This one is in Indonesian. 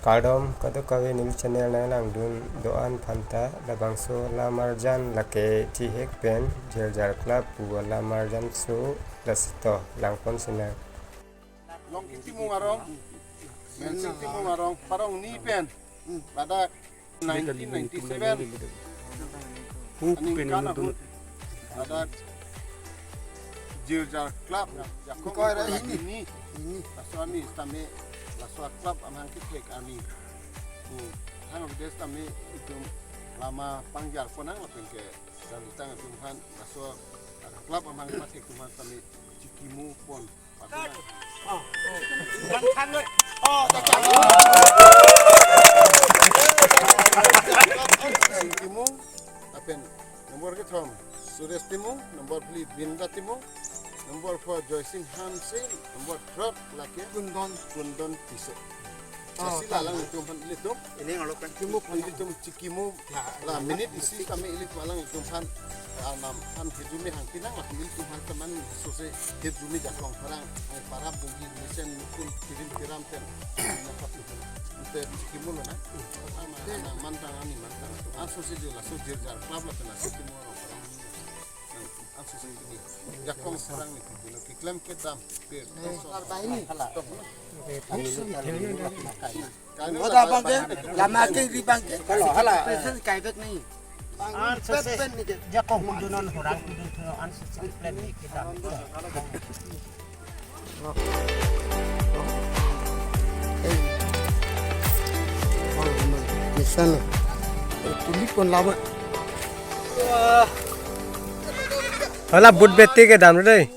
Kaldom kadok kawe nil channel na lang dun doan phanta labangso lamarjan lake tihek pen jerjar club pu lamarjan so lasito langpon sina long kiti arong men kiti arong parong ni pen pada 1997 pen ada jerjar club ya ko ada ini aswani stame laswa club amang kitek ani hang des tami itu lama pangjal ponang lapeng ke dan tang tuhan laswa club amang patek tuhan tami cikimu pon dan kan cikimu apen nomor ke thom Suresh Timung nomor beli Binda Timung nomor 4 Joycing Hansen nomor 3 laki Kundon Tiso sila lang itu litum ini ngalokan cikimu litum cikimu lah menit isi kami ilit malang litum han anam han hidumi hang pinang lah litum han teman sose hidumi jakong perang para bungki mesen kun kiram ten nakat litum ente cikimu lah na mantang ani mantang an sose jula so jerjar klab lah tena cikimu orang an sose ini jakong perang ni kiklem kedam per ini Oda bangke, lama ke di bangke. Kalau hala, pesen kaibet nih. An sese jakong mundunan orang kudun an sese plan ni kita. Di sana. Tulis pun lama. hala but beti ke dam deh